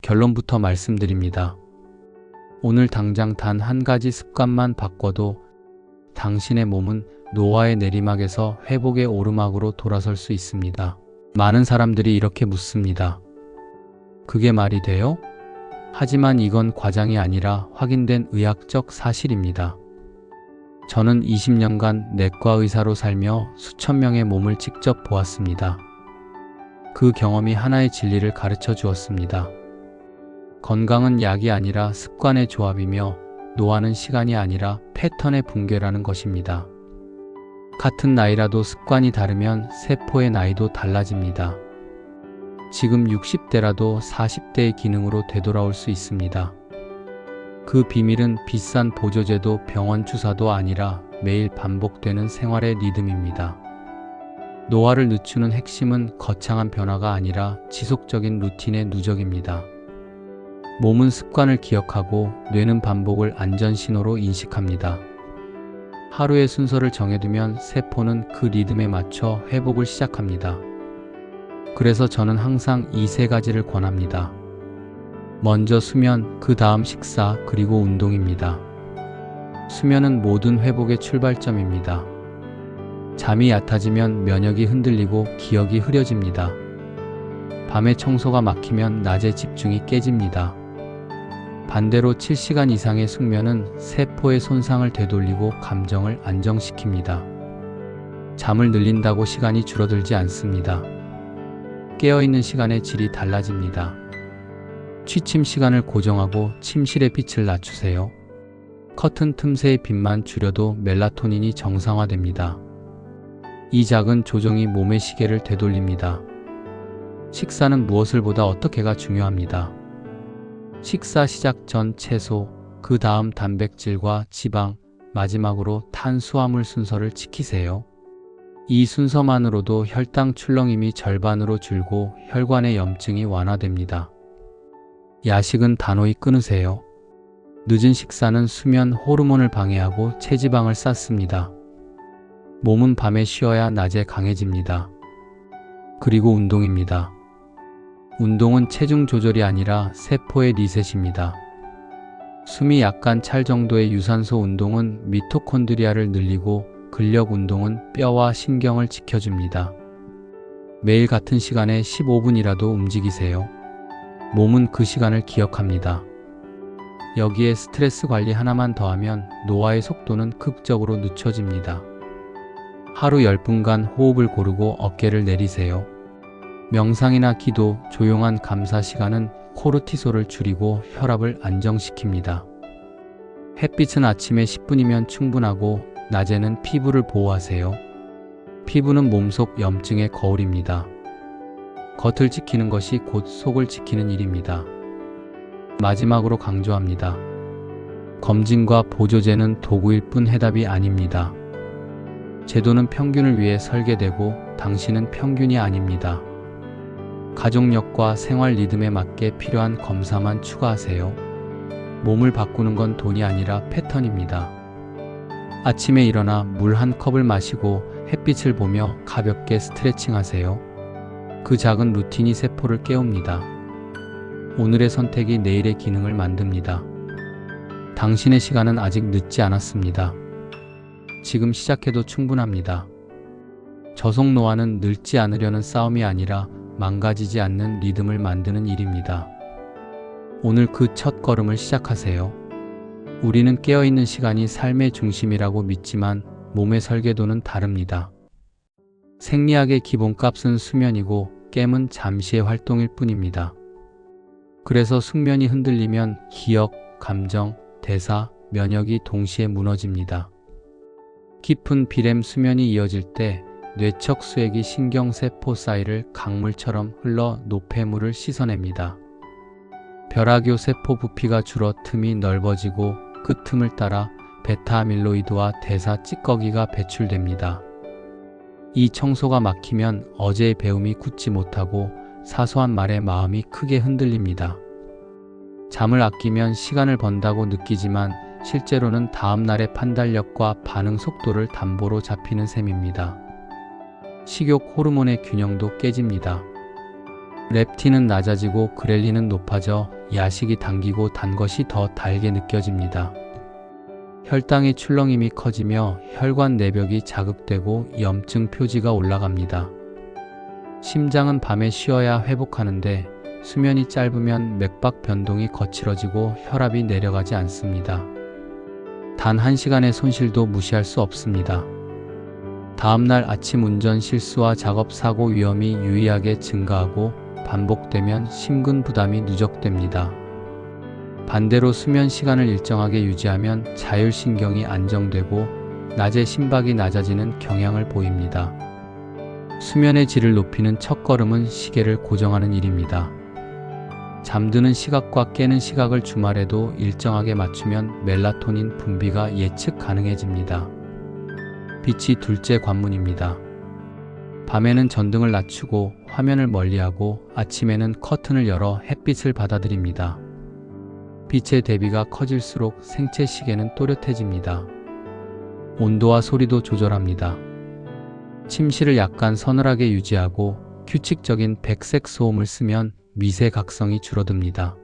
결론부터 말씀드립니다. 오늘 당장 단 한 가지 습관만 바꿔도 당신의 몸은 노화의 내리막에서 회복의 오르막으로 돌아설 수 있습니다. 많은 사람들이 이렇게 묻습니다. 그게 말이 돼요? 하지만 이건 과장이 아니라 확인된 의학적 사실입니다. 저는 20년간 내과 의사로 살며 수천 명의 몸을 직접 보았습니다. 그 경험이 하나의 진리를 가르쳐 주었습니다. 건강은 약이 아니라 습관의 조합이며 노화는 시간이 아니라 패턴의 붕괴라는 것입니다. 같은 나이라도 습관이 다르면 세포의 나이도 달라집니다. 지금 60대라도 40대의 기능으로 되돌아올 수 있습니다. 그 비밀은 비싼 보조제도 병원 주사도 아니라 매일 반복되는 생활의 리듬입니다. 노화를 늦추는 핵심은 거창한 변화가 아니라 지속적인 루틴의 누적입니다. 몸은 습관을 기억하고 뇌는 반복을 안전신호로 인식합니다. 하루의 순서를 정해두면 세포는 그 리듬에 맞춰 회복을 시작합니다. 그래서 저는 항상 이 세 가지를 권합니다. 먼저 수면, 그 다음 식사, 그리고 운동입니다. 수면은 모든 회복의 출발점입니다. 잠이 얕아지면 면역이 흔들리고 기억이 흐려집니다. 밤에 청소가 막히면 낮에 집중이 깨집니다. 반대로 7시간 이상의 숙면은 세포의 손상을 되돌리고 감정을 안정시킵니다. 잠을 늘린다고 시간이 줄어들지 않습니다. 깨어있는 시간의 질이 달라집니다. 취침 시간을 고정하고 침실의 빛을 낮추세요. 커튼 틈새의 빛만 줄여도 멜라토닌이 정상화됩니다. 이 작은 조정이 몸의 시계를 되돌립니다. 식사는 무엇을 보다 어떻게가 중요합니다. 식사 시작 전 채소, 그 다음 단백질과 지방, 마지막으로 탄수화물 순서를 지키세요. 이 순서만으로도 혈당 출렁임이 절반으로 줄고 혈관의 염증이 완화됩니다. 야식은 단호히 끊으세요. 늦은 식사는 수면 호르몬을 방해하고 체지방을 쌓습니다. 몸은 밤에 쉬어야 낮에 강해집니다. 그리고 운동입니다. 운동은 체중 조절이 아니라 세포의 리셋입니다. 숨이 약간 찰 정도의 유산소 운동은 미토콘드리아를 늘리고 근력 운동은 뼈와 신경을 지켜줍니다. 매일 같은 시간에 15분이라도 움직이세요. 몸은 그 시간을 기억합니다. 여기에 스트레스 관리 하나만 더하면 노화의 속도는 극적으로 늦춰집니다. 하루 10분간 호흡을 고르고 어깨를 내리세요. 명상이나 기도, 조용한 감사 시간은 코르티솔을 줄이고 혈압을 안정시킵니다. 햇빛은 아침에 10분이면 충분하고 낮에는 피부를 보호하세요. 피부는 몸속 염증의 거울입니다. 겉을 지키는 것이 곧 속을 지키는 일입니다. 마지막으로 강조합니다. 검진과 보조제는 도구일 뿐 해답이 아닙니다. 제도는 평균을 위해 설계되고 당신은 평균이 아닙니다. 가족력과 생활 리듬에 맞게 필요한 검사만 추가하세요. 몸을 바꾸는 건 돈이 아니라 패턴입니다. 아침에 일어나 물 한 컵을 마시고 햇빛을 보며 가볍게 스트레칭 하세요. 그 작은 루틴이 세포를 깨웁니다. 오늘의 선택이 내일의 기능을 만듭니다. 당신의 시간은 아직 늦지 않았습니다. 지금 시작해도 충분합니다. 저속 노화는 늙지 않으려는 싸움이 아니라 망가지지 않는 리듬을 만드는 일입니다. 오늘 그 첫 걸음을 시작하세요. 우리는 깨어있는 시간이 삶의 중심이라고 믿지만 몸의 설계도는 다릅니다. 생리학의 기본값은 수면이고 깨문 잠시의 활동일 뿐입니다. 그래서 숙면이 흔들리면 기억, 감정, 대사, 면역이 동시에 무너집니다. 깊은 비렘 수면이 이어질 때 뇌척 수액이 신경세포 사이를 강물처럼 흘러 노폐물을 씻어냅니다. 벼락교 세포 부피가 줄어 틈이 넓어지고 그 틈을 따라 베타아밀로이드와 대사 찌꺼기가 배출됩니다. 이 청소가 막히면 어제의 배움이 굳지 못하고 사소한 말에 마음이 크게 흔들립니다. 잠을 아끼면 시간을 번다고 느끼지만 실제로는 다음날의 판단력과 반응 속도를 담보로 잡히는 셈입니다. 식욕 호르몬의 균형도 깨집니다. 렙틴은 낮아지고 그렐린은 높아져 야식이 당기고 단 것이 더 달게 느껴집니다. 혈당의 출렁임이 커지며 혈관 내벽이 자극되고 염증 표지가 올라갑니다. 심장은 밤에 쉬어야 회복하는데 수면이 짧으면 맥박 변동이 거칠어지고 혈압이 내려가지 않습니다. 단 1시간의 손실도 무시할 수 없습니다. 다음날 아침 운전 실수와 작업 사고 위험이 유의하게 증가하고 반복되면 심근 부담이 누적됩니다. 반대로 수면 시간을 일정하게 유지하면 자율신경이 안정되고 낮에 심박이 낮아지는 경향을 보입니다. 수면의 질을 높이는 첫걸음은 시계를 고정하는 일입니다. 잠드는 시각과 깨는 시각을 주말에도 일정하게 맞추면 멜라토닌 분비가 예측 가능해집니다. 빛이 둘째 관문입니다. 밤에는 전등을 낮추고 화면을 멀리하고 아침에는 커튼을 열어 햇빛을 받아들입니다. 빛의 대비가 커질수록 생체 시계는 또렷해집니다. 온도와 소리도 조절합니다. 침실을 약간 서늘하게 유지하고 규칙적인 백색 소음을 쓰면 미세 각성이 줄어듭니다.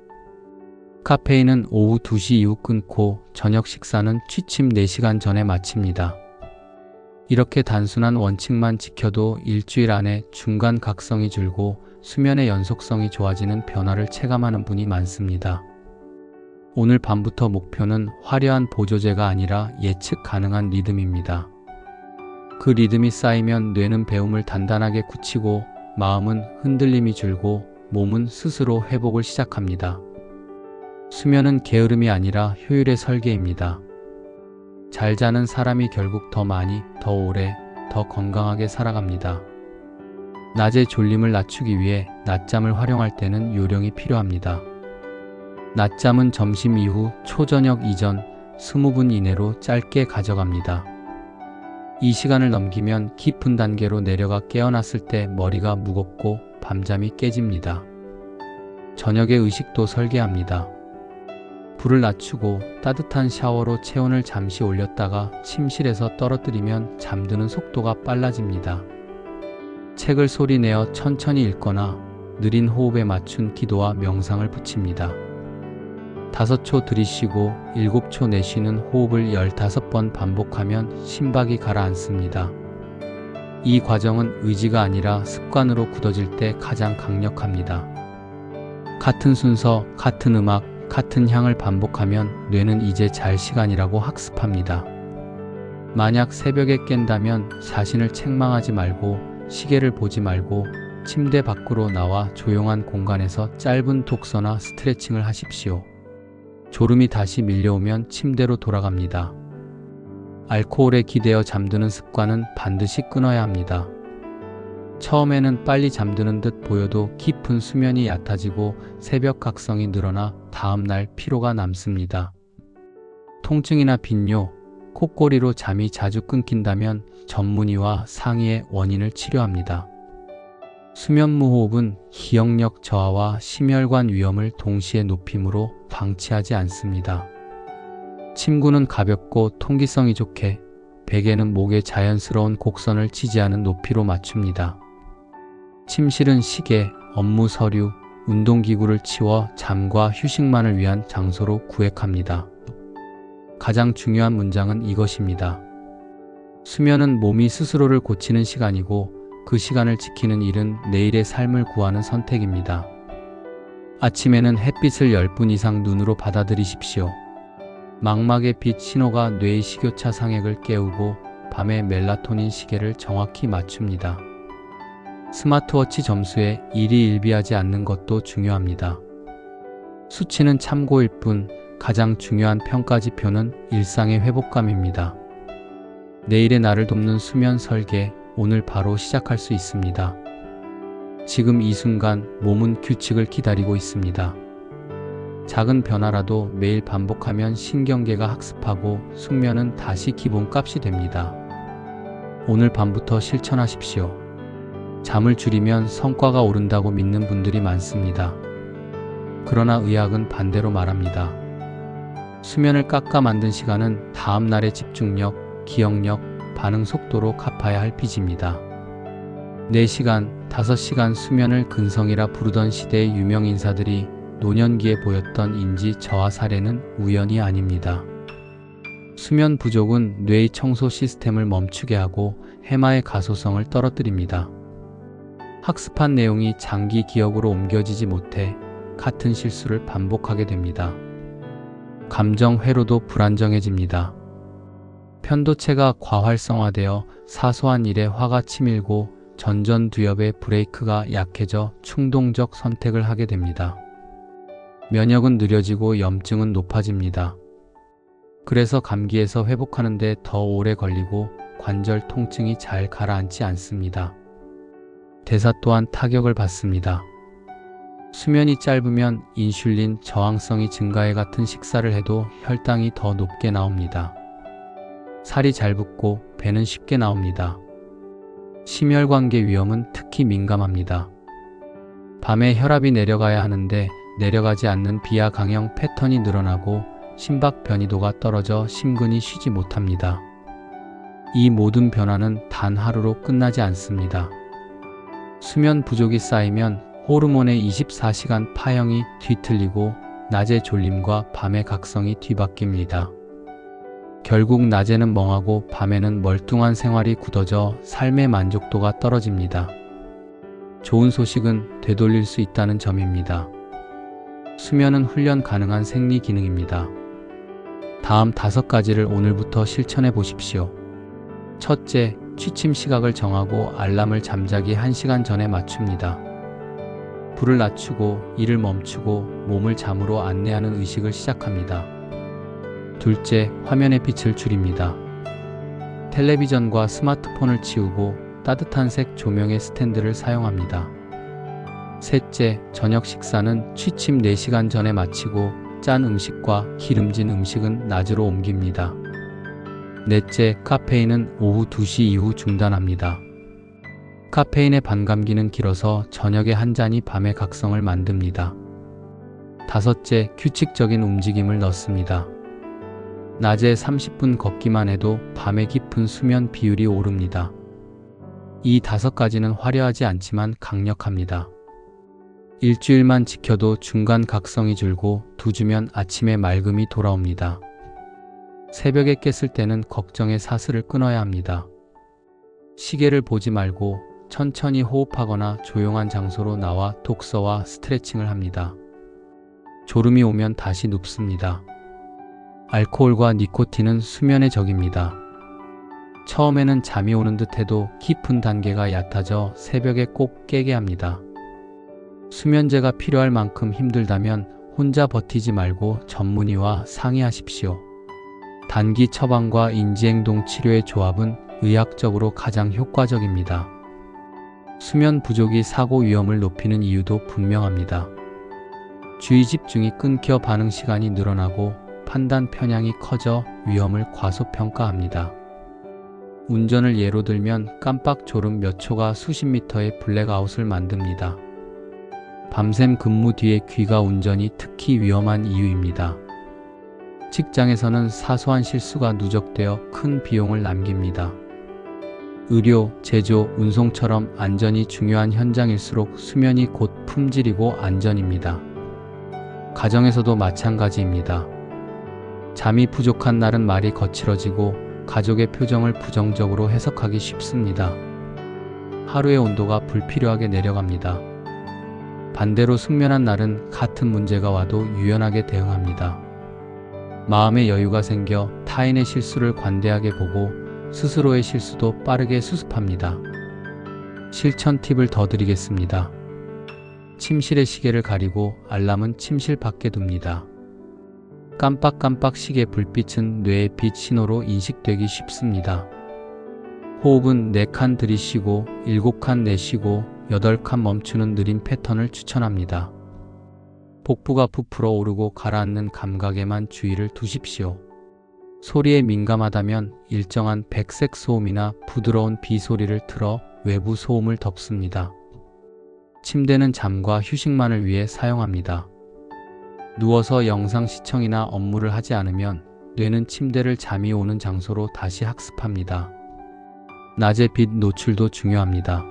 카페인은 오후 2시 이후 끊고 저녁 식사는 취침 4시간 전에 마칩니다. 이렇게 단순한 원칙만 지켜도 일주일 안에 중간 각성이 줄고 수면의 연속성이 좋아지는 변화를 체감하는 분이 많습니다. 오늘 밤부터 목표는 화려한 보조제가 아니라 예측 가능한 리듬입니다. 그 리듬이 쌓이면 뇌는 배움을 단단하게 굳히고 마음은 흔들림이 줄고 몸은 스스로 회복을 시작합니다. 수면은 게으름이 아니라 효율의 설계입니다. 잘 자는 사람이 결국 더 많이, 더 오래, 더 건강하게 살아갑니다. 낮의 졸림을 낮추기 위해 낮잠을 활용할 때는 요령이 필요합니다. 낮잠은 점심 이후 초저녁 이전 20분 이내로 짧게 가져갑니다. 이 시간을 넘기면 깊은 단계로 내려가 깨어났을 때 머리가 무겁고 밤잠이 깨집니다. 저녁에 의식도 설계합니다. 불을 낮추고 따뜻한 샤워로 체온을 잠시 올렸다가 침실에서 떨어뜨리면 잠드는 속도가 빨라집니다. 책을 소리내어 천천히 읽거나 느린 호흡에 맞춘 기도와 명상을 붙입니다. 5초 들이쉬고 7초 내쉬는 호흡을 15번 반복하면 심박이 가라앉습니다. 이 과정은 의지가 아니라 습관으로 굳어질 때 가장 강력합니다. 같은 순서, 같은 음악, 같은 향을 반복하면 뇌는 이제 잘 시간이라고 학습합니다. 만약 새벽에 깬다면 자신을 책망하지 말고 시계를 보지 말고 침대 밖으로 나와 조용한 공간에서 짧은 독서나 스트레칭을 하십시오. 졸음이 다시 밀려오면 침대로 돌아갑니다. 알코올에 기대어 잠드는 습관은 반드시 끊어야 합니다. 처음에는 빨리 잠드는 듯 보여도 깊은 수면이 얕아지고 새벽 각성이 늘어나 다음날 피로가 남습니다. 통증이나 빈뇨, 콧골이로 잠이 자주 끊긴다면 전문의와 상의의 원인을 치료합니다. 수면무호흡은 기억력 저하와 심혈관 위험을 동시에 높임으로 방치하지 않습니다. 침구는 가볍고 통기성이 좋게, 베개는 목의 자연스러운 곡선을 지지하는 높이로 맞춥니다. 침실은 시계, 업무 서류, 운동기구를 치워 잠과 휴식만을 위한 장소로 구획합니다. 가장 중요한 문장은 이것입니다. 수면은 몸이 스스로를 고치는 시간이고 그 시간을 지키는 일은 내일의 삶을 구하는 선택입니다. 아침에는 햇빛을 10분 이상 눈으로 받아들이십시오. 망막의 빛 신호가 뇌의 식욕차 상액을 깨우고 밤에 멜라토닌 시계를 정확히 맞춥니다. 스마트워치 점수에 일희일비하지 않는 것도 중요합니다. 수치는 참고일 뿐 가장 중요한 평가지표는 일상의 회복감입니다. 내일의 나를 돕는 수면 설계, 오늘 바로 시작할 수 있습니다. 지금 이 순간 몸은 규칙을 기다리고 있습니다. 작은 변화라도 매일 반복하면 신경계가 학습하고 숙면은 다시 기본값이 됩니다. 오늘 밤부터 실천하십시오. 잠을 줄이면 성과가 오른다고 믿는 분들이 많습니다. 그러나 의학은 반대로 말합니다. 수면을 깎아 만든 시간은 다음 날의 집중력, 기억력, 반응 속도로 갚아야 할 빚입니다. 4시간, 5시간 수면을 근성이라 부르던 시대의 유명 인사들이 노년기에 보였던 인지 저하 사례는 우연이 아닙니다. 수면 부족은 뇌의 청소 시스템을 멈추게 하고 해마의 가소성을 떨어뜨립니다. 학습한 내용이 장기 기억으로 옮겨지지 못해 같은 실수를 반복하게 됩니다. 감정 회로도 불안정해집니다. 편도체가 과활성화되어 사소한 일에 화가 치밀고 전전두엽의 브레이크가 약해져 충동적 선택을 하게 됩니다. 면역은 느려지고 염증은 높아집니다. 그래서 감기에서 회복하는 데 더 오래 걸리고 관절 통증이 잘 가라앉지 않습니다. 대사 또한 타격을 받습니다. 수면이 짧으면 인슐린 저항성이 증가해 같은 식사를 해도 혈당이 더 높게 나옵니다. 살이 잘 붙고 배는 쉽게 나옵니다. 심혈관계 위험은 특히 민감합니다. 밤에 혈압이 내려가야 하는데 내려가지 않는 비하강형 패턴이 늘어나고 심박 변이도가 떨어져 심근이 쉬지 못합니다. 이 모든 변화는 단 하루로 끝나지 않습니다. 수면 부족이 쌓이면 호르몬의 24시간 파형이 뒤틀리고 낮의 졸림과 밤의 각성이 뒤바뀝니다. 결국 낮에는 멍하고 밤에는 멀뚱한 생활이 굳어져 삶의 만족도가 떨어집니다. 좋은 소식은 되돌릴 수 있다는 점입니다. 수면은 훈련 가능한 생리 기능입니다. 다음 5가지를 오늘부터 실천해 보십시오. 첫째, 취침 시각을 정하고 알람을 잠자기 1시간 전에 맞춥니다. 불을 낮추고 일을 멈추고 몸을 잠으로 안내하는 의식을 시작합니다. 둘째, 화면의 빛을 줄입니다. 텔레비전과 스마트폰을 치우고 따뜻한 색 조명의 스탠드를 사용합니다. 셋째, 저녁 식사는 취침 4시간 전에 마치고 짠 음식과 기름진 음식은 낮으로 옮깁니다. 넷째, 카페인은 오후 2시 이후 중단합니다. 카페인의 반감기는 길어서 저녁에 한 잔이 밤의 각성을 만듭니다. 다섯째, 규칙적인 움직임을 넣습니다. 낮에 30분 걷기만 해도 밤의 깊은 수면 비율이 오릅니다. 이 5가지는 화려하지 않지만 강력합니다. 일주일만 지켜도 중간 각성이 줄고 2주면 아침에 맑음이 돌아옵니다. 새벽에 깼을 때는 걱정의 사슬을 끊어야 합니다. 시계를 보지 말고 천천히 호흡하거나 조용한 장소로 나와 독서와 스트레칭을 합니다. 졸음이 오면 다시 눕습니다. 알코올과 니코틴은 수면의 적입니다. 처음에는 잠이 오는 듯해도 깊은 단계가 얕아져 새벽에 꼭 깨게 합니다. 수면제가 필요할 만큼 힘들다면 혼자 버티지 말고 전문의와 상의하십시오. 단기 처방과 인지행동 치료의 조합은 의학적으로 가장 효과적입니다. 수면 부족이 사고 위험을 높이는 이유도 분명합니다. 주의 집중이 끊겨 반응 시간이 늘어나고 판단 편향이 커져 위험을 과소평가합니다. 운전을 예로 들면 깜빡 졸음 몇 초가 수십 미터의 블랙아웃을 만듭니다. 밤샘 근무 뒤에 귀가 운전이 특히 위험한 이유입니다. 직장에서는 사소한 실수가 누적되어 큰 비용을 남깁니다. 의료, 제조, 운송처럼 안전이 중요한 현장일수록 수면이 곧 품질이고 안전입니다. 가정에서도 마찬가지입니다. 잠이 부족한 날은 말이 거칠어지고 가족의 표정을 부정적으로 해석하기 쉽습니다. 하루의 온도가 불필요하게 내려갑니다. 반대로 숙면한 날은 같은 문제가 와도 유연하게 대응합니다. 마음의 여유가 생겨 타인의 실수를 관대하게 보고 스스로의 실수도 빠르게 수습합니다. 실천 팁을 더 드리겠습니다. 침실의 시계를 가리고 알람은 침실 밖에 둡니다. 깜빡깜빡 시계 불빛은 뇌의 빛 신호로 인식되기 쉽습니다. 호흡은 4칸 들이쉬고 7칸 내쉬고 8칸 멈추는 느린 패턴을 추천합니다. 복부가 부풀어 오르고 가라앉는 감각에만 주의를 두십시오. 소리에 민감하다면 일정한 백색 소음이나 부드러운 비 소리를 틀어 외부 소음을 덮습니다. 침대는 잠과 휴식만을 위해 사용합니다. 누워서 영상 시청이나 업무를 하지 않으면 뇌는 침대를 잠이 오는 장소로 다시 학습합니다. 낮의 빛 노출도 중요합니다.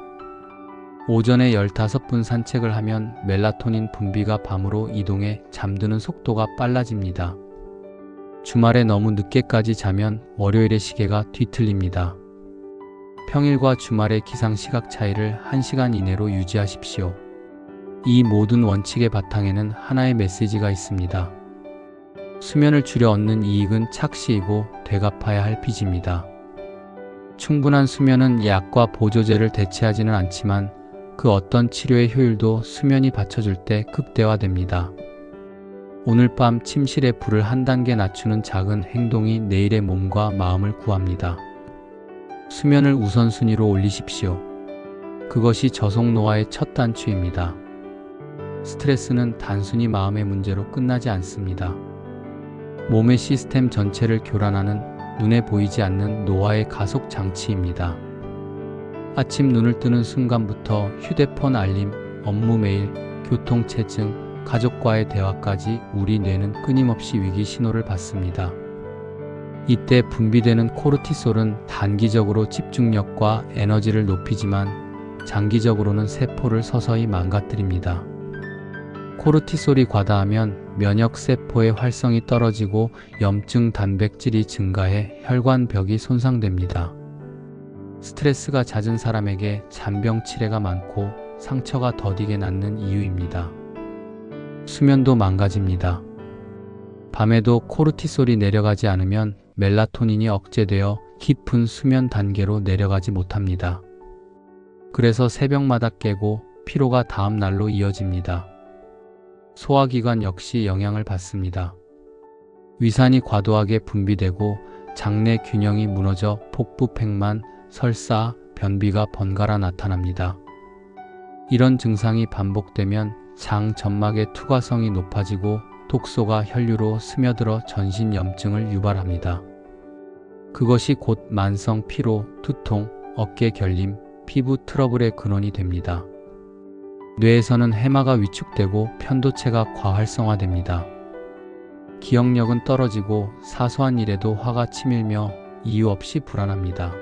오전에 15분 산책을 하면 멜라토닌 분비가 밤으로 이동해 잠드는 속도가 빨라집니다. 주말에 너무 늦게까지 자면 월요일의 시계가 뒤틀립니다. 평일과 주말의 기상 시각 차이를 1시간 이내로 유지하십시오. 이 모든 원칙의 바탕에는 하나의 메시지가 있습니다. 수면을 줄여 얻는 이익은 착시이고 되갚아야 할 빚입니다. 충분한 수면은 약과 보조제를 대체하지는 않지만 그 어떤 치료의 효율도 수면이 받쳐줄 때 극대화됩니다. 오늘 밤 침실의 불을 한 단계 낮추는 작은 행동이 내일의 몸과 마음을 구합니다. 수면을 우선순위로 올리십시오. 그것이 저속노화의 첫 단추입니다. 스트레스는 단순히 마음의 문제로 끝나지 않습니다. 몸의 시스템 전체를 교란하는 눈에 보이지 않는 노화의 가속 장치입니다. 아침 눈을 뜨는 순간부터 휴대폰 알림, 업무 메일, 교통체증, 가족과의 대화까지 우리 뇌는 끊임없이 위기 신호를 받습니다. 이때 분비되는 코르티솔은 단기적으로 집중력과 에너지를 높이지만 장기적으로는 세포를 서서히 망가뜨립니다. 코르티솔이 과다하면 면역세포의 활성이 떨어지고 염증 단백질이 증가해 혈관벽이 손상됩니다. 스트레스가 잦은 사람에게 잔병 치레가 많고 상처가 더디게 낫는 이유입니다. 수면도 망가집니다. 밤에도 코르티솔이 내려가지 않으면 멜라토닌이 억제되어 깊은 수면 단계로 내려가지 못합니다. 그래서 새벽마다 깨고 피로가 다음 날로 이어집니다. 소화기관 역시 영향을 받습니다. 위산이 과도하게 분비되고 장내 균형이 무너져 복부 팽만, 설사, 변비가 번갈아 나타납니다. 이런 증상이 반복되면 장 점막의 투과성이 높아지고 독소가 혈류로 스며들어 전신 염증을 유발합니다. 그것이 곧 만성 피로, 두통, 어깨 결림, 피부 트러블의 근원이 됩니다. 뇌에서는 해마가 위축되고 편도체가 과활성화됩니다. 기억력은 떨어지고 사소한 일에도 화가 치밀며 이유 없이 불안합니다.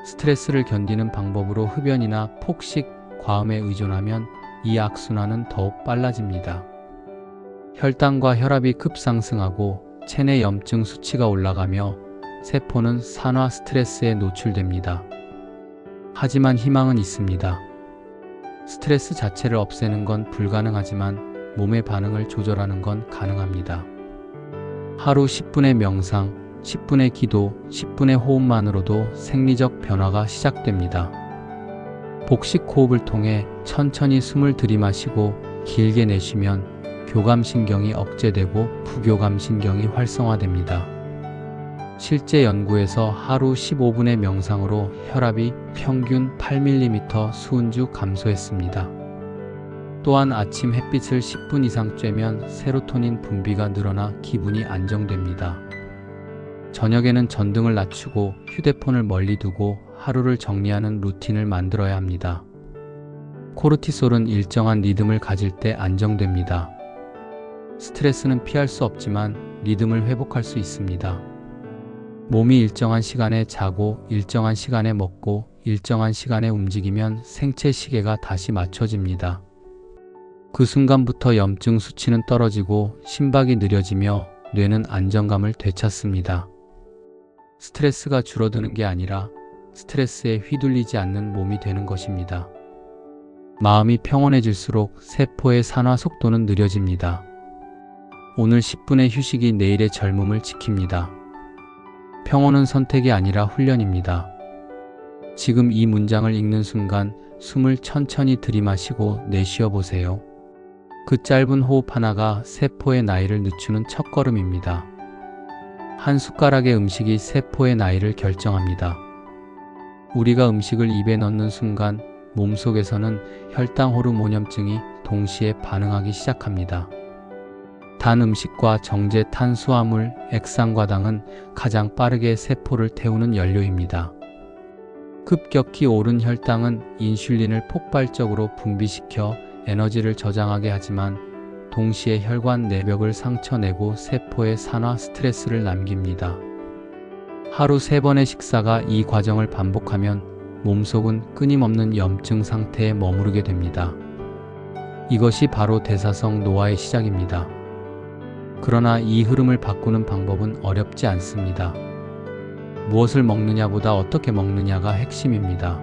스트레스를 견디는 방법으로 흡연이나 폭식, 과음에 의존하면 이 악순환은 더욱 빨라집니다. 혈당과 혈압이 급상승하고 체내 염증 수치가 올라가며 세포는 산화 스트레스에 노출됩니다. 하지만 희망은 있습니다. 스트레스 자체를 없애는 건 불가능하지만 몸의 반응을 조절하는 건 가능합니다. 하루 10분의 명상, 10분의 기도, 10분의 호흡만으로도 생리적 변화가 시작됩니다. 복식 호흡을 통해 천천히 숨을 들이마시고 길게 내쉬면 교감신경이 억제되고 부교감신경이 활성화됩니다. 실제 연구에서 하루 15분의 명상으로 혈압이 평균 8mm 수은주 감소했습니다. 또한 아침 햇빛을 10분 이상 쬐면 세로토닌 분비가 늘어나 기분이 안정됩니다. 저녁에는 전등을 낮추고 휴대폰을 멀리 두고 하루를 정리하는 루틴을 만들어야 합니다. 코르티솔은 일정한 리듬을 가질 때 안정됩니다. 스트레스는 피할 수 없지만 리듬을 회복할 수 있습니다. 몸이 일정한 시간에 자고 일정한 시간에 먹고 일정한 시간에 움직이면 생체 시계가 다시 맞춰집니다. 그 순간부터 염증 수치는 떨어지고 심박이 느려지며 뇌는 안정감을 되찾습니다. 스트레스가 줄어드는 게 아니라 스트레스에 휘둘리지 않는 몸이 되는 것입니다. 마음이 평온해질수록 세포의 산화 속도는 느려집니다. 오늘 10분의 휴식이 내일의 젊음을 지킵니다. 평온은 선택이 아니라 훈련입니다. 지금 이 문장을 읽는 순간 숨을 천천히 들이마시고 내쉬어 보세요. 그 짧은 호흡 하나가 세포의 나이를 늦추는 첫걸음입니다. 한 숟가락의 음식이 세포의 나이를 결정합니다. 우리가 음식을 입에 넣는 순간 몸속에서는 혈당 호르몬염증이 동시에 반응하기 시작합니다. 단 음식과 정제 탄수화물, 액상과당은 가장 빠르게 세포를 태우는 연료입니다. 급격히 오른 혈당은 인슐린을 폭발적으로 분비시켜 에너지를 저장하게 하지만 동시에 혈관 내벽을 상처내고 세포에 산화 스트레스를 남깁니다. 하루 3번의 식사가 이 과정을 반복하면 몸속은 끊임없는 염증 상태에 머무르게 됩니다. 이것이 바로 대사성 노화의 시작입니다. 그러나 이 흐름을 바꾸는 방법은 어렵지 않습니다. 무엇을 먹느냐보다 어떻게 먹느냐가 핵심입니다.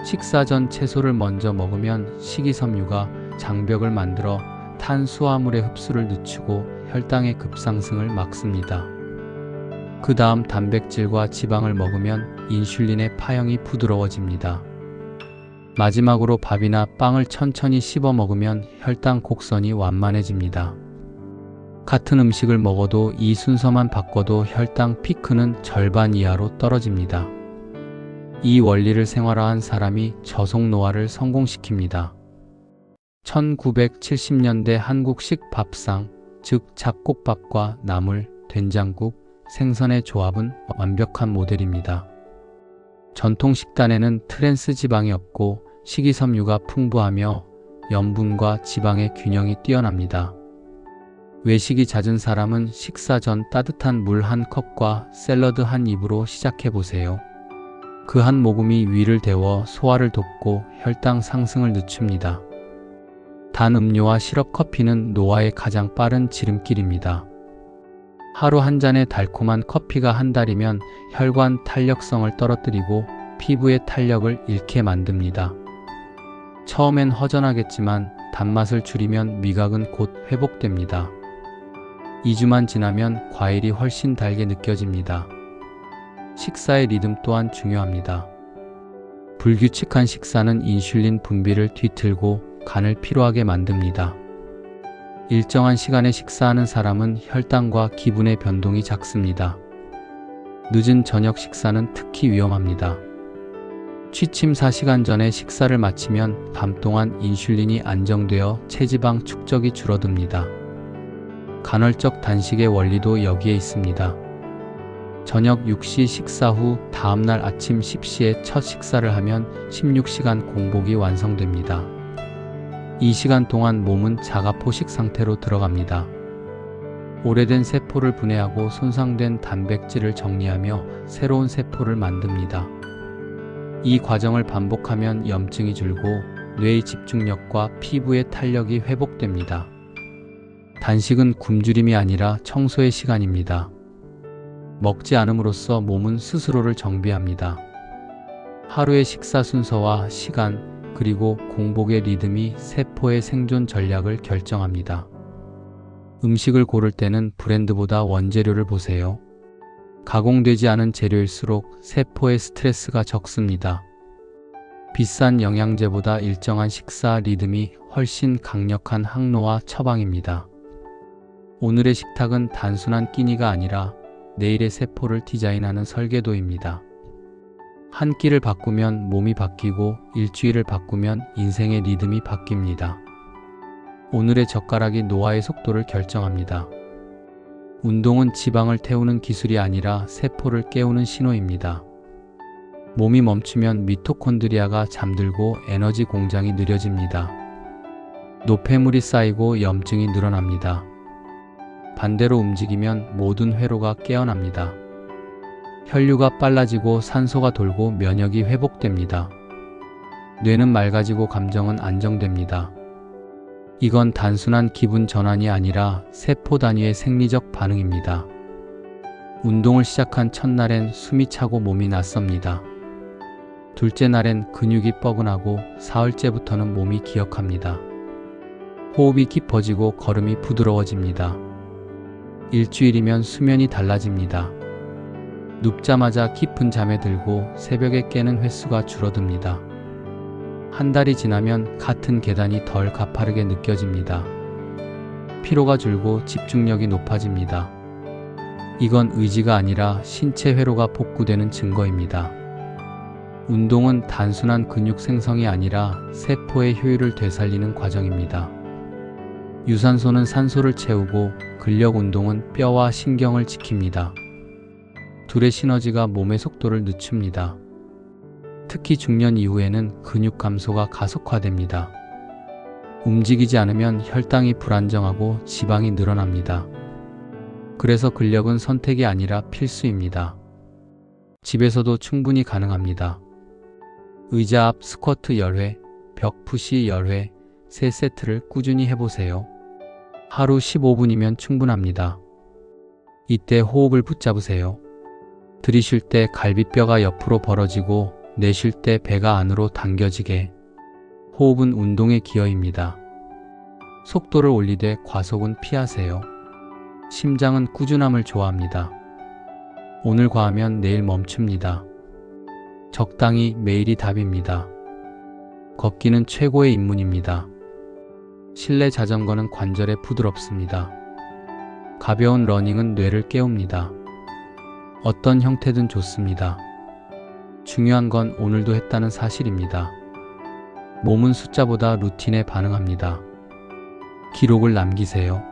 식사 전 채소를 먼저 먹으면 식이섬유가 장벽을 만들어 탄수화물의 흡수를 늦추고 혈당의 급상승을 막습니다. 그 다음 단백질과 지방을 먹으면 인슐린의 파형이 부드러워집니다. 마지막으로 밥이나 빵을 천천히 씹어 먹으면 혈당 곡선이 완만해집니다. 같은 음식을 먹어도 이 순서만 바꿔도 혈당 피크는 절반 이하로 떨어집니다. 이 원리를 생활화한 사람이 저속노화를 성공시킵니다. 1970년대 한국식 밥상, 즉 잡곡밥과 나물, 된장국, 생선의 조합은 완벽한 모델입니다. 전통 식단에는 트랜스 지방이 없고 식이섬유가 풍부하며 염분과 지방의 균형이 뛰어납니다. 외식이 잦은 사람은 식사 전 따뜻한 물 한 컵과 샐러드 한 입으로 시작해보세요. 그 한 모금이 위를 데워 소화를 돕고 혈당 상승을 늦춥니다. 단 음료와 시럽 커피는 노화의 가장 빠른 지름길입니다. 하루 한 잔의 달콤한 커피가 한 달이면 혈관 탄력성을 떨어뜨리고 피부의 탄력을 잃게 만듭니다. 처음엔 허전하겠지만 단맛을 줄이면 미각은 곧 회복됩니다. 2주만 지나면 과일이 훨씬 달게 느껴집니다. 식사의 리듬 또한 중요합니다. 불규칙한 식사는 인슐린 분비를 뒤틀고 간을 피로하게 만듭니다. 일정한 시간에 식사하는 사람은 혈당과 기분의 변동이 작습니다. 늦은 저녁 식사는 특히 위험합니다. 취침 4시간 전에 식사를 마치면 밤 동안 인슐린이 안정되어 체지방 축적이 줄어듭니다. 간헐적 단식의 원리도 여기에 있습니다. 저녁 6시 식사 후 다음날 아침 10시에 첫 식사를 하면 16시간 공복이 완성됩니다. 이 시간 동안 몸은 자가포식 상태로 들어갑니다. 오래된 세포를 분해하고 손상된 단백질을 정리하며 새로운 세포를 만듭니다. 이 과정을 반복하면 염증이 줄고 뇌의 집중력과 피부의 탄력이 회복됩니다. 단식은 굶주림이 아니라 청소의 시간입니다. 먹지 않음으로써 몸은 스스로를 정비합니다. 하루의 식사 순서와 시간, 그리고 공복의 리듬이 세포의 생존 전략을 결정합니다. 음식을 고를 때는 브랜드보다 원재료를 보세요. 가공되지 않은 재료일수록 세포의 스트레스가 적습니다. 비싼 영양제보다 일정한 식사 리듬이 훨씬 강력한 항노화 처방입니다. 오늘의 식탁은 단순한 끼니가 아니라 내일의 세포를 디자인하는 설계도입니다. 한 끼를 바꾸면 몸이 바뀌고 일주일을 바꾸면 인생의 리듬이 바뀝니다. 오늘의 젓가락이 노화의 속도를 결정합니다. 운동은 지방을 태우는 기술이 아니라 세포를 깨우는 신호입니다. 몸이 멈추면 미토콘드리아가 잠들고 에너지 공장이 느려집니다. 노폐물이 쌓이고 염증이 늘어납니다. 반대로 움직이면 모든 회로가 깨어납니다. 혈류가 빨라지고 산소가 돌고 면역이 회복됩니다. 뇌는 맑아지고 감정은 안정됩니다. 이건 단순한 기분 전환이 아니라 세포 단위의 생리적 반응입니다. 운동을 시작한 첫날엔 숨이 차고 몸이 낯섭니다. 둘째 날엔 근육이 뻐근하고 사흘째부터는 몸이 기억합니다. 호흡이 깊어지고 걸음이 부드러워집니다. 일주일이면 수면이 달라집니다. 눕자마자 깊은 잠에 들고 새벽에 깨는 횟수가 줄어듭니다. 한 달이 지나면 같은 계단이 덜 가파르게 느껴집니다. 피로가 줄고 집중력이 높아집니다. 이건 의지가 아니라 신체 회로가 복구되는 증거입니다. 운동은 단순한 근육 생성이 아니라 세포의 효율을 되살리는 과정입니다. 유산소는 산소를 채우고 근력 운동은 뼈와 신경을 지킵니다. 둘의 시너지가 몸의 속도를 늦춥니다. 특히 중년 이후에는 근육 감소가 가속화됩니다. 움직이지 않으면 혈당이 불안정하고 지방이 늘어납니다. 그래서 근력은 선택이 아니라 필수입니다. 집에서도 충분히 가능합니다. 의자 앞 스쿼트 10회, 벽 푸시 10회, 3세트를 꾸준히 해보세요. 하루 15분이면 충분합니다. 이때 호흡을 붙잡으세요. 들이쉴 때 갈비뼈가 옆으로 벌어지고 내쉴 때 배가 안으로 당겨지게. 호흡은 운동의 기어입니다. 속도를 올리되 과속은 피하세요. 심장은 꾸준함을 좋아합니다. 오늘 과하면 내일 멈춥니다. 적당히 매일이 답입니다. 걷기는 최고의 입문입니다. 실내 자전거는 관절에 부드럽습니다. 가벼운 러닝은 뇌를 깨웁니다. 어떤 형태든 좋습니다. 중요한 건 오늘도 했다는 사실입니다. 몸은 숫자보다 루틴에 반응합니다. 기록을 남기세요.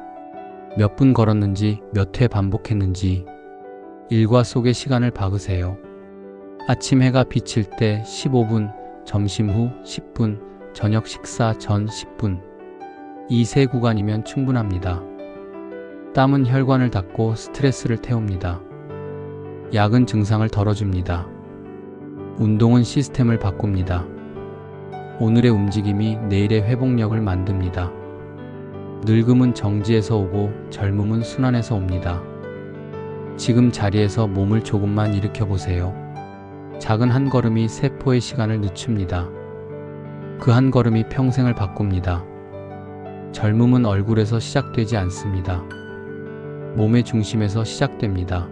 몇 분 걸었는지, 몇 회 반복했는지. 일과 속의 시간을 박으세요. 아침 해가 비칠 때 15분, 점심 후 10분, 저녁 식사 전 10분. 이 세 구간이면 충분합니다. 땀은 혈관을 닦고 스트레스를 태웁니다. 약은 증상을 덜어줍니다. 운동은 시스템을 바꿉니다. 오늘의 움직임이 내일의 회복력을 만듭니다. 늙음은 정지에서 오고 젊음은 순환에서 옵니다. 지금 자리에서 몸을 조금만 일으켜보세요. 작은 한 걸음이 세포의 시간을 늦춥니다. 그 한 걸음이 평생을 바꿉니다. 젊음은 얼굴에서 시작되지 않습니다. 몸의 중심에서 시작됩니다.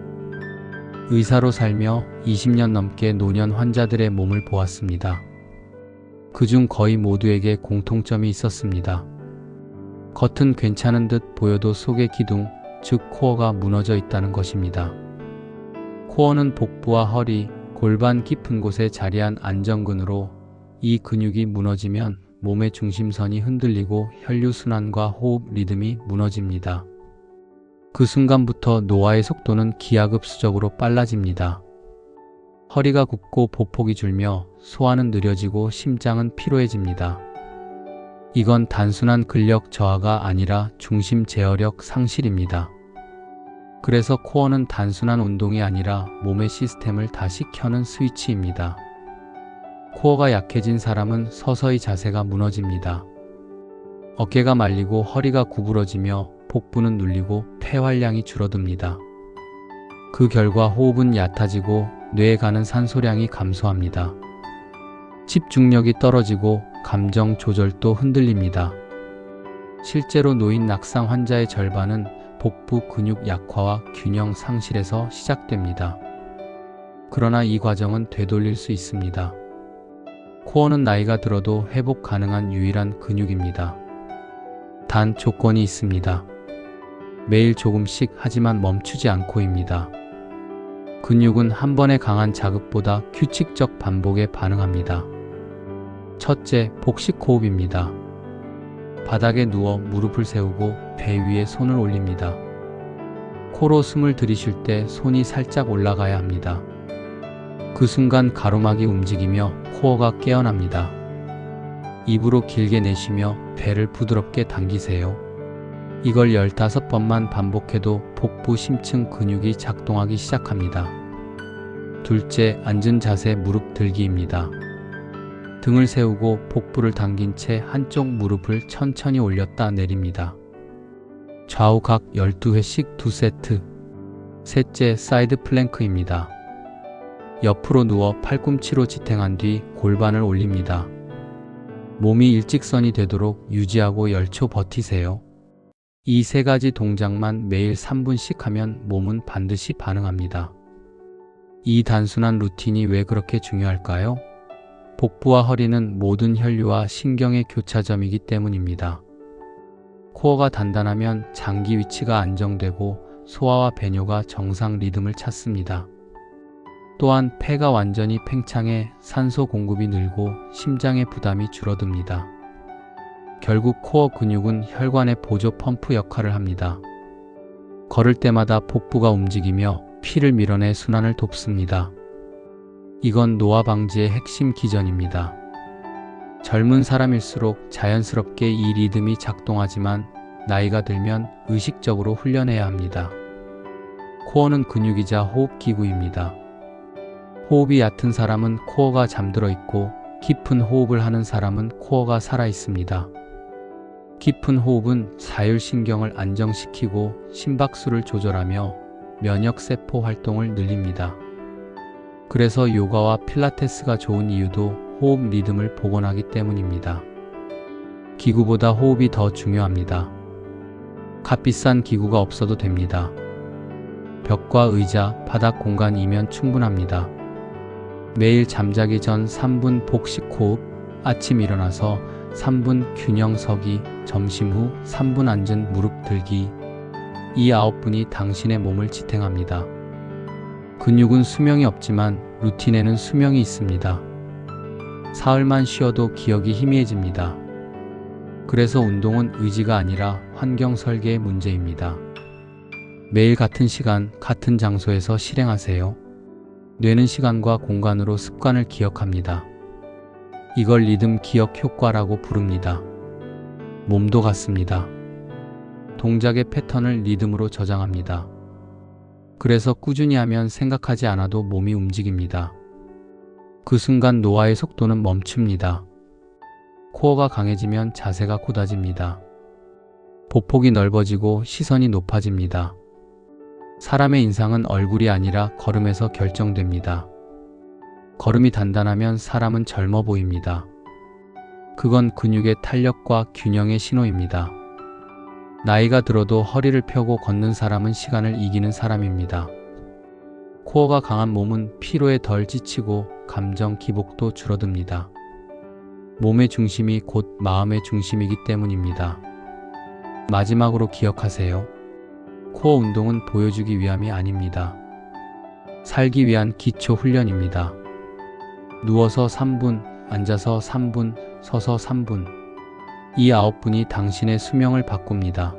의사로 살며 20년 넘게 노년 환자들의 몸을 보았습니다. 그중 거의 모두에게 공통점이 있었습니다. 겉은 괜찮은 듯 보여도 속의 기둥, 즉 코어가 무너져 있다는 것입니다. 코어는 복부와 허리, 골반 깊은 곳에 자리한 안정근으로 이 근육이 무너지면 몸의 중심선이 흔들리고 혈류순환과 호흡 리듬이 무너집니다. 그 순간부터 노화의 속도는 기하급수적으로 빨라집니다. 허리가 굽고 보폭이 줄며 소화는 느려지고 심장은 피로해집니다. 이건 단순한 근력 저하가 아니라 중심 제어력 상실입니다. 그래서 코어는 단순한 운동이 아니라 몸의 시스템을 다시 켜는 스위치입니다. 코어가 약해진 사람은 서서히 자세가 무너집니다. 어깨가 말리고 허리가 구부러지며 복부는 눌리고 폐활량이 줄어듭니다. 그 결과 호흡은 얕아지고 뇌에 가는 산소량이 감소합니다. 집중력이 떨어지고 감정 조절도 흔들립니다. 실제로 노인 낙상 환자의 절반은 복부 근육 약화와 균형 상실에서 시작됩니다. 그러나 이 과정은 되돌릴 수 있습니다. 코어는 나이가 들어도 회복 가능한 유일한 근육입니다. 단 조건이 있습니다. 매일 조금씩 하지만 멈추지 않고입니다. 근육은 한 번의 강한 자극보다 규칙적 반복에 반응합니다. 첫째, 복식 호흡입니다. 바닥에 누워 무릎을 세우고 배 위에 손을 올립니다. 코로 숨을 들이쉴 때 손이 살짝 올라가야 합니다. 그 순간 가로막이 움직이며 코어가 깨어납니다. 입으로 길게 내쉬며 배를 부드럽게 당기세요. 이걸 15번만 반복해도 복부 심층 근육이 작동하기 시작합니다. 둘째, 앉은 자세 무릎 들기입니다. 등을 세우고 복부를 당긴 채 한쪽 무릎을 천천히 올렸다 내립니다. 좌우 각 12회씩 2세트. 셋째, 사이드 플랭크입니다. 옆으로 누워 팔꿈치로 지탱한 뒤 골반을 올립니다. 몸이 일직선이 되도록 유지하고 10초 버티세요. 이 세 가지 동작만 매일 3분씩 하면 몸은 반드시 반응합니다. 이 단순한 루틴이 왜 그렇게 중요할까요? 복부와 허리는 모든 혈류와 신경의 교차점이기 때문입니다. 코어가 단단하면 장기 위치가 안정되고 소화와 배뇨가 정상 리듬을 찾습니다. 또한 폐가 완전히 팽창해 산소 공급이 늘고 심장의 부담이 줄어듭니다. 결국 코어 근육은 혈관의 보조 펌프 역할을 합니다. 걸을 때마다 복부가 움직이며 피를 밀어내 순환을 돕습니다. 이건 노화 방지의 핵심 기전입니다. 젊은 사람일수록 자연스럽게 이 리듬이 작동하지만 나이가 들면 의식적으로 훈련해야 합니다. 코어는 근육이자 호흡기구입니다. 호흡이 얕은 사람은 코어가 잠들어 있고 깊은 호흡을 하는 사람은 코어가 살아 있습니다. 깊은 호흡은 자율신경을 안정시키고 심박수를 조절하며 면역세포 활동을 늘립니다. 그래서 요가와 필라테스가 좋은 이유도 호흡 리듬을 복원하기 때문입니다. 기구보다 호흡이 더 중요합니다. 값비싼 기구가 없어도 됩니다. 벽과 의자, 바닥 공간이면 충분합니다. 매일 잠자기 전 3분 복식 호흡, 아침 일어나서 3분 균형 서기, 점심 후 3분 앉은 무릎 들기. 이 9분이 당신의 몸을 지탱합니다. 근육은 수명이 없지만 루틴에는 수명이 있습니다. 사흘만 쉬어도 기억이 희미해집니다. 그래서 운동은 의지가 아니라 환경 설계의 문제입니다. 매일 같은 시간, 같은 장소에서 실행하세요. 뇌는 시간과 공간으로 습관을 기억합니다. 이걸 리듬 기억 효과라고 부릅니다. 몸도 같습니다. 동작의 패턴을 리듬으로 저장합니다. 그래서 꾸준히 하면 생각하지 않아도 몸이 움직입니다. 그 순간 노화의 속도는 멈춥니다. 코어가 강해지면 자세가 곧아집니다. 보폭이 넓어지고 시선이 높아집니다. 사람의 인상은 얼굴이 아니라 걸음에서 결정됩니다. 걸음이 단단하면 사람은 젊어 보입니다. 그건 근육의 탄력과 균형의 신호입니다. 나이가 들어도 허리를 펴고 걷는 사람은 시간을 이기는 사람입니다. 코어가 강한 몸은 피로에 덜 지치고 감정 기복도 줄어듭니다. 몸의 중심이 곧 마음의 중심이기 때문입니다. 마지막으로 기억하세요. 코어 운동은 보여주기 위함이 아닙니다. 살기 위한 기초 훈련입니다. 누워서 3분, 앉아서 3분, 서서 3분. 이 9분이 당신의 수명을 바꿉니다.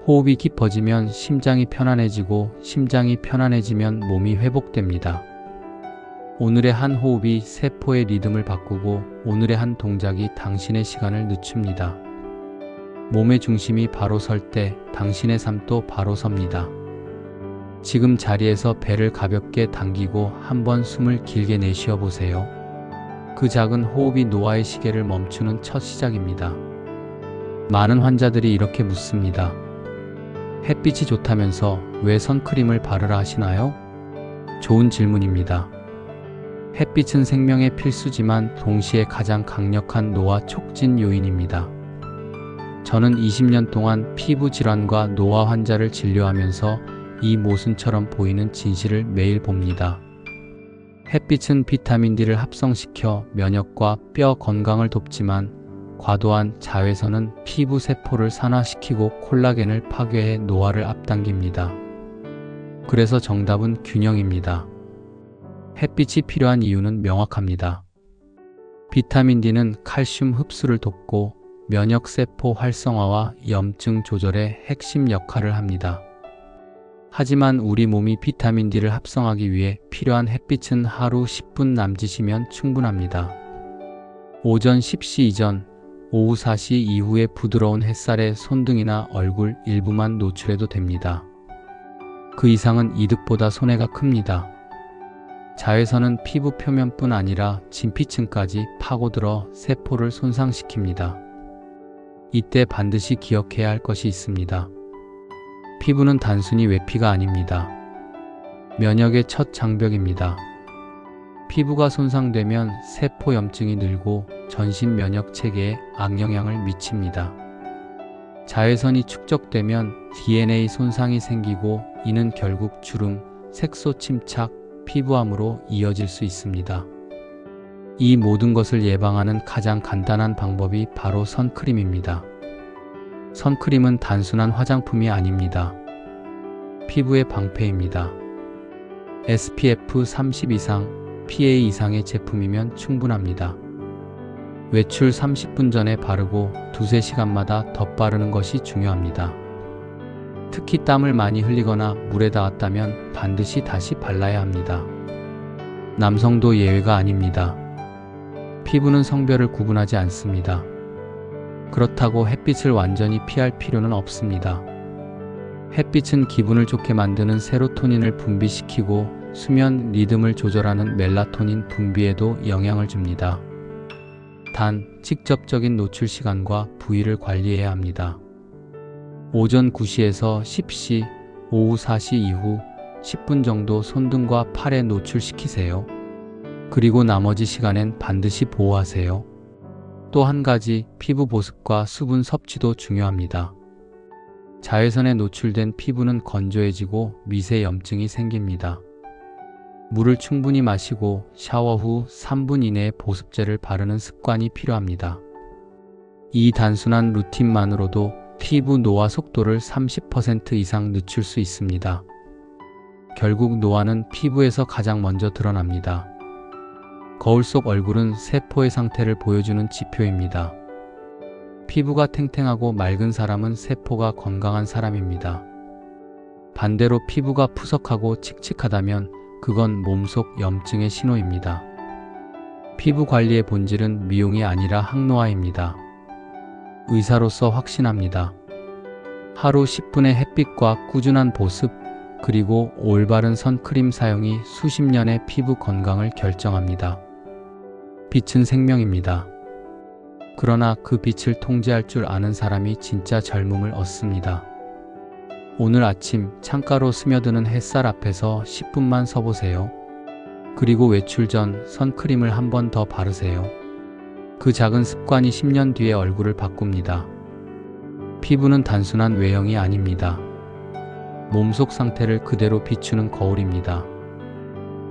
호흡이 깊어지면 심장이 편안해지고 심장이 편안해지면 몸이 회복됩니다. 오늘의 한 호흡이 세포의 리듬을 바꾸고 오늘의 한 동작이 당신의 시간을 늦춥니다. 몸의 중심이 바로 설 때 당신의 삶도 바로 섭니다. 지금 자리에서 배를 가볍게 당기고 한번 숨을 길게 내쉬어 보세요. 그 작은 호흡이 노화의 시계를 멈추는 첫 시작입니다. 많은 환자들이 이렇게 묻습니다. 햇빛이 좋다면서 왜 선크림을 바르라 하시나요? 좋은 질문입니다. 햇빛은 생명의 필수지만 동시에 가장 강력한 노화 촉진 요인입니다. 저는 20년 동안 피부 질환과 노화 환자를 진료하면서 이 모순처럼 보이는 진실을 매일 봅니다. 햇빛은 비타민 D를 합성시켜 면역과 뼈 건강을 돕지만 과도한 자외선은 피부 세포를 산화시키고 콜라겐을 파괴해 노화를 앞당깁니다. 그래서 정답은 균형입니다. 햇빛이 필요한 이유는 명확합니다. 비타민 D는 칼슘 흡수를 돕고 면역세포 활성화와 염증 조절에 핵심 역할을 합니다. 하지만 우리 몸이 비타민 D를 합성하기 위해 필요한 햇빛은 하루 10분 남짓이면 충분합니다. 오전 10시 이전, 오후 4시 이후에 부드러운 햇살에 손등이나 얼굴 일부만 노출해도 됩니다. 그 이상은 이득보다 손해가 큽니다. 자외선은 피부 표면뿐 아니라 진피층까지 파고들어 세포를 손상시킵니다. 이때 반드시 기억해야 할 것이 있습니다. 피부는 단순히 외피가 아닙니다. 면역의 첫 장벽입니다. 피부가 손상되면 세포 염증이 늘고 전신 면역 체계에 악영향을 미칩니다. 자외선이 축적되면 DNA 손상이 생기고 이는 결국 주름, 색소 침착, 피부암으로 이어질 수 있습니다. 이 모든 것을 예방하는 가장 간단한 방법이 바로 선크림입니다. 선크림은 단순한 화장품이 아닙니다. 피부의 방패입니다. SPF 30 이상, PA 이상의 제품이면 충분합니다. 외출 30분 전에 바르고 두세 시간마다 덧바르는 것이 중요합니다. 특히 땀을 많이 흘리거나 물에 닿았다면 반드시 다시 발라야 합니다. 남성도 예외가 아닙니다. 피부는 성별을 구분하지 않습니다. 그렇다고 햇빛을 완전히 피할 필요는 없습니다. 햇빛은 기분을 좋게 만드는 세로토닌을 분비시키고 수면 리듬을 조절하는 멜라토닌 분비에도 영향을 줍니다. 단, 직접적인 노출 시간과 부위를 관리해야 합니다. 오전 9시에서 10시, 오후 4시 이후 10분 정도 손등과 팔에 노출시키세요. 그리고 나머지 시간엔 반드시 보호하세요. 또 한 가지, 피부 보습과 수분 섭취도 중요합니다. 자외선에 노출된 피부는 건조해지고 미세 염증이 생깁니다. 물을 충분히 마시고 샤워 후 3분 이내에 보습제를 바르는 습관이 필요합니다. 이 단순한 루틴만으로도 피부 노화 속도를 30% 이상 늦출 수 있습니다. 결국 노화는 피부에서 가장 먼저 드러납니다. 거울 속 얼굴은 세포의 상태를 보여주는 지표입니다. 피부가 탱탱하고 맑은 사람은 세포가 건강한 사람입니다. 반대로 피부가 푸석하고 칙칙하다면 그건 몸속 염증의 신호입니다. 피부 관리의 본질은 미용이 아니라 항노화입니다. 의사로서 확신합니다. 하루 10분의 햇빛과 꾸준한 보습, 그리고 올바른 선크림 사용이 수십 년의 피부 건강을 결정합니다. 빛은 생명입니다. 그러나 그 빛을 통제할 줄 아는 사람이 진짜 젊음을 얻습니다. 오늘 아침 창가로 스며드는 햇살 앞에서 10분만 서보세요. 그리고 외출 전 선크림을 한 번 더 바르세요. 그 작은 습관이 10년 뒤에 얼굴을 바꿉니다. 피부는 단순한 외형이 아닙니다. 몸속 상태를 그대로 비추는 거울입니다.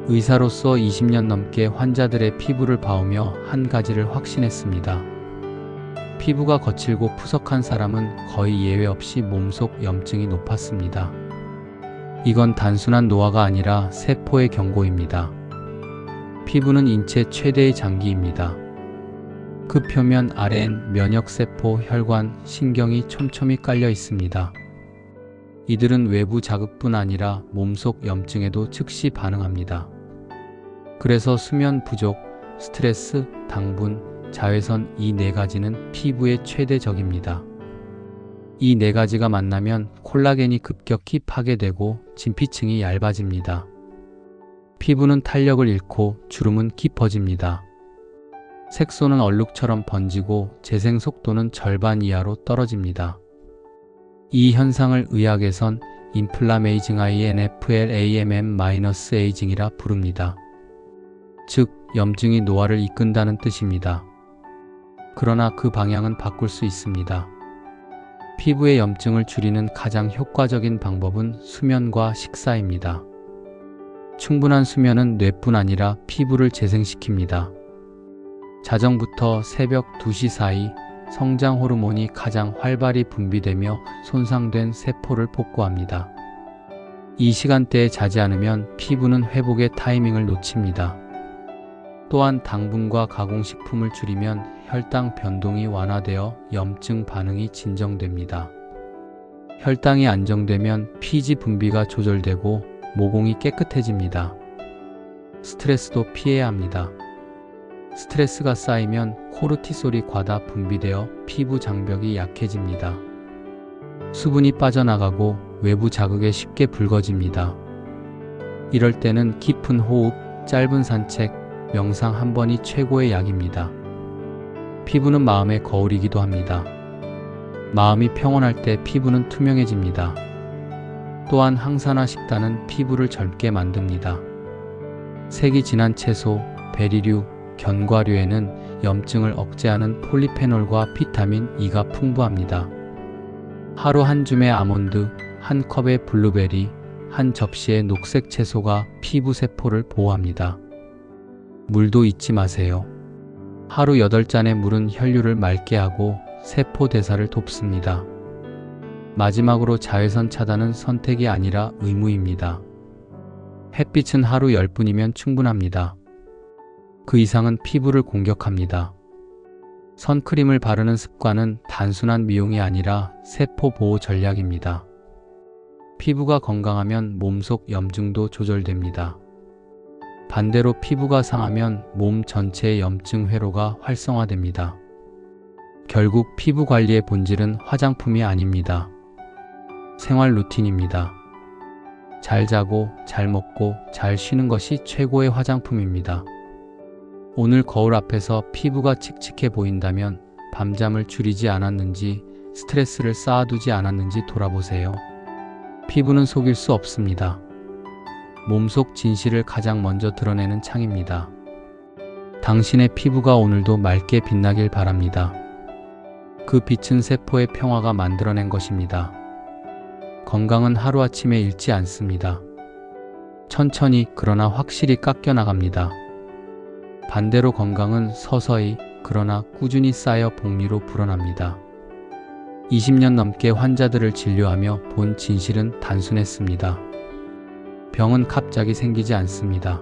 의사로서 20년 넘게 환자들의 피부를 봐오며 한 가지를 확신했습니다. 피부가 거칠고 푸석한 사람은 거의 예외 없이 몸속 염증이 높았습니다. 이건 단순한 노화가 아니라 세포의 경고입니다. 피부는 인체 최대의 장기입니다. 그 표면 아래엔 면역세포, 혈관, 신경이 촘촘히 깔려 있습니다. 이들은 외부 자극뿐 아니라 몸속 염증에도 즉시 반응합니다. 그래서 수면 부족, 스트레스, 당분, 자외선 이 네 가지는 피부의 최대 적입니다. 이 네 가지가 만나면 콜라겐이 급격히 파괴되고 진피층이 얇아집니다. 피부는 탄력을 잃고 주름은 깊어집니다. 색소는 얼룩처럼 번지고 재생 속도는 절반 이하로 떨어집니다. 이 현상을 의학에선 인플라메이징 INFLAMM-에이징이라 부릅니다. 즉, 염증이 노화를 이끈다는 뜻입니다. 그러나 그 방향은 바꿀 수 있습니다. 피부의 염증을 줄이는 가장 효과적인 방법은 수면과 식사입니다. 충분한 수면은 뇌뿐 아니라 피부를 재생시킵니다. 자정부터 새벽 2시 사이 성장 호르몬이 가장 활발히 분비되며 손상된 세포를 복구합니다. 이 시간대에 자지 않으면 피부는 회복의 타이밍을 놓칩니다. 또한 당분과 가공식품을 줄이면 혈당 변동이 완화되어 염증 반응이 진정됩니다. 혈당이 안정되면 피지 분비가 조절되고 모공이 깨끗해집니다. 스트레스도 피해야 합니다. 스트레스가 쌓이면 코르티솔이 과다 분비되어 피부 장벽이 약해집니다. 수분이 빠져나가고 외부 자극에 쉽게 붉어집니다. 이럴 때는 깊은 호흡, 짧은 산책, 명상 한 번이 최고의 약입니다. 피부는 마음의 거울이기도 합니다. 마음이 평온할 때 피부는 투명해집니다. 또한 항산화 식단은 피부를 젊게 만듭니다. 색이 진한 채소, 베리류, 견과류에는 염증을 억제하는 폴리페놀과 비타민 E가 풍부합니다. 하루 한 줌의 아몬드, 한 컵의 블루베리, 한 접시의 녹색 채소가 피부 세포를 보호합니다. 물도 잊지 마세요. 하루 8잔의 물은 혈류를 맑게 하고 세포 대사를 돕습니다. 마지막으로 자외선 차단은 선택이 아니라 의무입니다. 햇빛은 하루 10분이면 충분합니다. 그 이상은 피부를 공격합니다. 선크림을 바르는 습관은 단순한 미용이 아니라 세포 보호 전략입니다. 피부가 건강하면 몸속 염증도 조절됩니다. 반대로 피부가 상하면 몸 전체의 염증 회로가 활성화됩니다. 결국 피부 관리의 본질은 화장품이 아닙니다. 생활 루틴입니다. 잘 자고, 잘 먹고, 잘 쉬는 것이 최고의 화장품입니다. 오늘 거울 앞에서 피부가 칙칙해 보인다면 밤잠을 줄이지 않았는지, 스트레스를 쌓아두지 않았는지 돌아보세요. 피부는 속일 수 없습니다. 몸속 진실을 가장 먼저 드러내는 창입니다. 당신의 피부가 오늘도 맑게 빛나길 바랍니다. 그 빛은 세포의 평화가 만들어낸 것입니다. 건강은 하루아침에 잃지 않습니다. 천천히 그러나 확실히 깎여나갑니다. 반대로 건강은 서서히 그러나 꾸준히 쌓여 복리로 불어납니다. 20년 넘게 환자들을 진료하며 본 진실은 단순했습니다. 병은 갑자기 생기지 않습니다.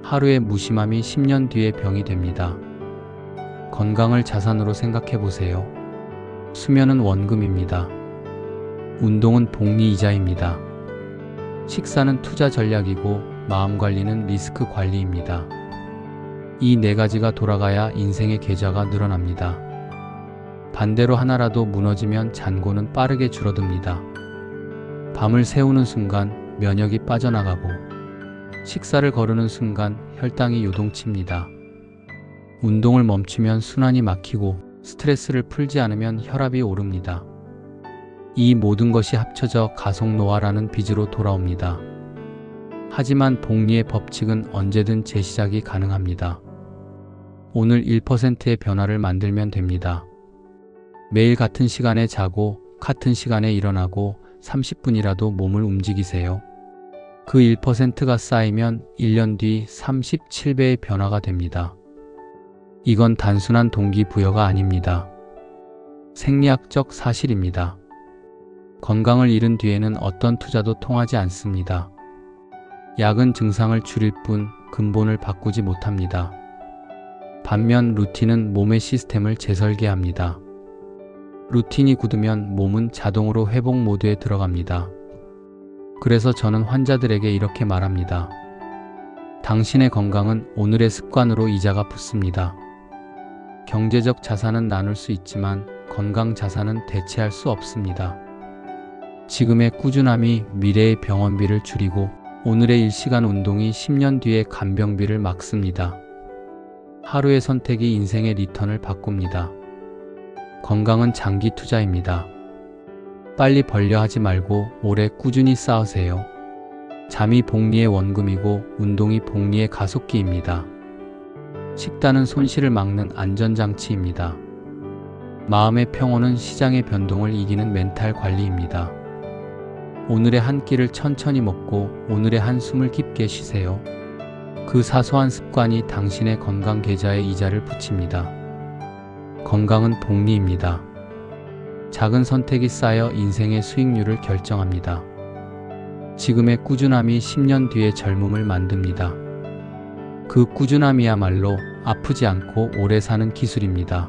하루의 무심함이 10년 뒤에 병이 됩니다. 건강을 자산으로 생각해 보세요. 수면은 원금입니다. 운동은 복리이자입니다. 식사는 투자 전략이고 마음 관리는 리스크 관리입니다. 이 네 가지가 돌아가야 인생의 계좌가 늘어납니다. 반대로 하나라도 무너지면 잔고는 빠르게 줄어듭니다. 밤을 새우는 순간 면역이 빠져나가고 식사를 거르는 순간 혈당이 요동칩니다. 운동을 멈추면 순환이 막히고 스트레스를 풀지 않으면 혈압이 오릅니다. 이 모든 것이 합쳐져 가속노화라는 빚으로 돌아옵니다. 하지만 복리의 법칙은 언제든 재시작이 가능합니다. 오늘 1%의 변화를 만들면 됩니다. 매일 같은 시간에 자고 같은 시간에 일어나고 30분이라도 몸을 움직이세요. 그 1%가 쌓이면 1년 뒤 37배의 변화가 됩니다. 이건 단순한 동기부여가 아닙니다. 생리학적 사실입니다. 건강을 잃은 뒤에는 어떤 투자도 통하지 않습니다. 약은 증상을 줄일 뿐 근본을 바꾸지 못합니다. 반면 루틴은 몸의 시스템을 재설계합니다. 루틴이 굳으면 몸은 자동으로 회복 모드에 들어갑니다. 그래서 저는 환자들에게 이렇게 말합니다. 당신의 건강은 오늘의 습관으로 이자가 붙습니다. 경제적 자산은 나눌 수 있지만 건강 자산은 대체할 수 없습니다. 지금의 꾸준함이 미래의 병원비를 줄이고 오늘의 1시간 운동이 10년 뒤의 간병비를 막습니다. 하루의 선택이 인생의 리턴을 바꿉니다. 건강은 장기 투자입니다. 빨리 벌려 하지 말고 오래 꾸준히 쌓으세요. 잠이 복리의 원금이고 운동이 복리의 가속기입니다. 식단은 손실을 막는 안전장치입니다. 마음의 평온은 시장의 변동을 이기는 멘탈 관리입니다. 오늘의 한 끼를 천천히 먹고 오늘의 한숨을 깊게 쉬세요. 그 사소한 습관이 당신의 건강 계좌에 이자를 붙입니다. 건강은 복리입니다. 작은 선택이 쌓여 인생의 수익률을 결정합니다. 지금의 꾸준함이 10년 뒤의 젊음을 만듭니다. 그 꾸준함이야말로 아프지 않고 오래 사는 기술입니다.